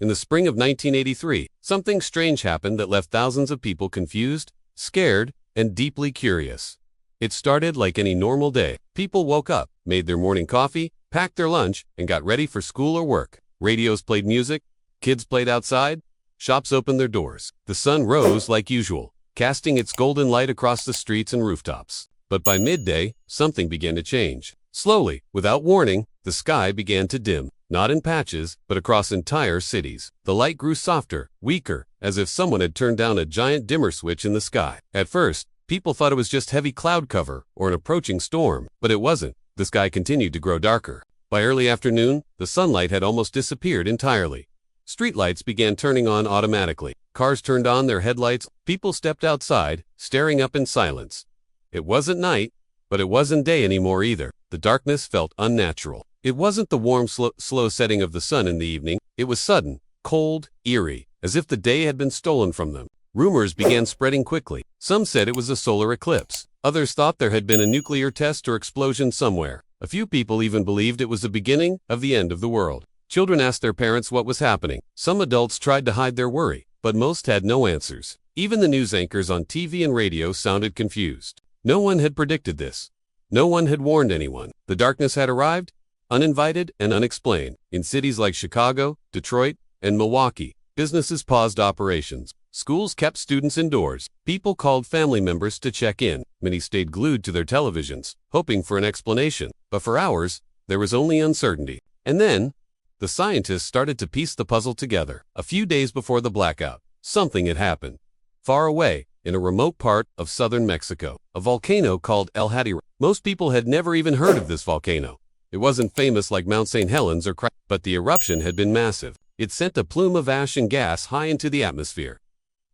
In the spring of 1983, something strange happened that left thousands of people confused, scared, and deeply curious. It started like any normal day. People woke up, made their morning coffee, packed their lunch, and got ready for school or work. Radios played music, kids played outside, shops opened their doors. The sun rose like usual, casting its golden light across the streets and rooftops. But by midday, something began to change. Slowly, without warning, the sky began to dim, not in patches, but across entire cities. The light grew softer, weaker, as if someone had turned down a giant dimmer switch in the sky. At first, people thought it was just heavy cloud cover or an approaching storm, but it wasn't. The sky continued to grow darker. By early afternoon, the sunlight had almost disappeared entirely. Streetlights began turning on automatically. Cars turned on their headlights. People stepped outside, staring up in silence. It wasn't night, but it wasn't day anymore either. The darkness felt unnatural. It wasn't the warm, slow setting of the sun in the evening. It was sudden, cold, eerie, as if the day had been stolen from them. Rumors began spreading quickly. Some said it was a solar eclipse. Others thought there had been a nuclear test or explosion somewhere. A few people even believed it was the beginning of the end of the world. Children asked their parents what was happening. Some adults tried to hide their worry, but most had no answers. Even the news anchors on TV and radio sounded confused. No one had predicted this. No one had warned anyone. The darkness had arrived, uninvited and unexplained. In cities like Chicago, Detroit, and Milwaukee, businesses paused operations. Schools kept students indoors. People called family members to check in. Many stayed glued to their televisions, hoping for an explanation. But for hours, there was only uncertainty. And then, the scientists started to piece the puzzle together. A few days before the blackout, something had happened. Far away, in a remote part of southern Mexico, a volcano called El Hadira. Most people had never even heard of this volcano. It wasn't famous like Mount St. Helens or but the eruption had been massive. It sent a plume of ash and gas high into the atmosphere.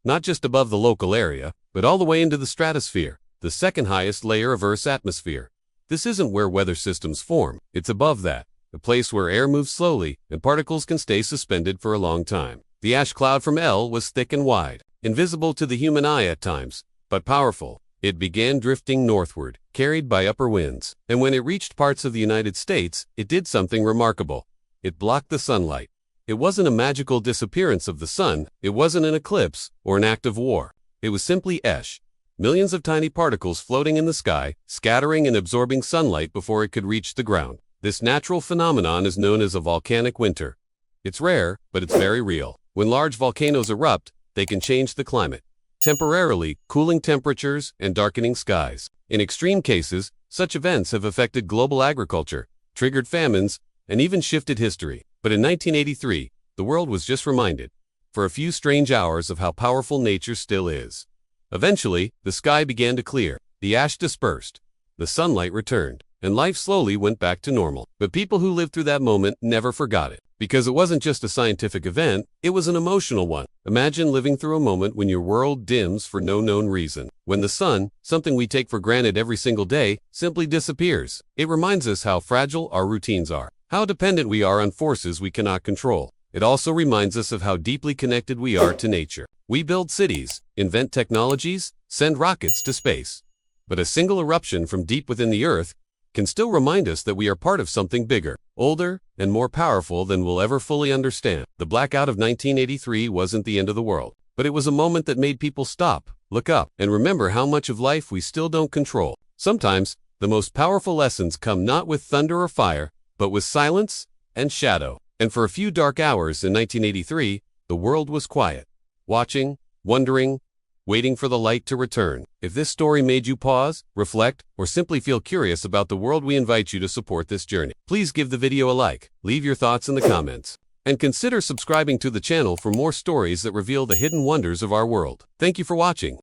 Not just above the local area, but all the way into the stratosphere, the second highest layer of Earth's atmosphere. This isn't where weather systems form. It's above that, a place where air moves slowly and particles can stay suspended for a long time. The ash cloud from El was thick and wide, invisible to the human eye at times, but powerful. It began drifting northward, carried by upper winds, and when it reached parts of the United States, it did something remarkable. It blocked the sunlight. It wasn't a magical disappearance of the sun, it wasn't an eclipse or an act of war. It was simply ash, millions of tiny particles floating in the sky, scattering and absorbing sunlight before it could reach the ground. This natural phenomenon is known as a volcanic winter. It's rare, but it's very real. When large volcanoes erupt, they can change the climate, temporarily cooling temperatures and darkening skies. In extreme cases, such events have affected global agriculture, triggered famines, and even shifted history. But in 1983, the world was just reminded, for a few strange hours, of how powerful nature still is. Eventually, the sky began to clear, the ash dispersed, the sunlight returned, and life slowly went back to normal. But people who lived through that moment never forgot it. Because it wasn't just a scientific event, it was an emotional one. Imagine living through a moment when your world dims for no known reason. When the sun, something we take for granted every single day, simply disappears. It reminds us how fragile our routines are, how dependent we are on forces we cannot control. It also reminds us of how deeply connected we are to nature. We build cities, invent technologies, send rockets to space. But a single eruption from deep within the earth can still remind us that we are part of something bigger, older, and more powerful than we'll ever fully understand. The blackout of 1983 wasn't the end of the world, but it was a moment that made people stop, look up, and remember how much of life we still don't control. Sometimes, the most powerful lessons come not with thunder or fire, but with silence and shadow. And for a few dark hours in 1983, the world was quiet, watching, wondering, waiting for the light to return. If this story made you pause, reflect, or simply feel curious about the world, we invite you to support this journey. Please give the video a like, leave your thoughts in the comments, and consider subscribing to the channel for more stories that reveal the hidden wonders of our world. Thank you for watching.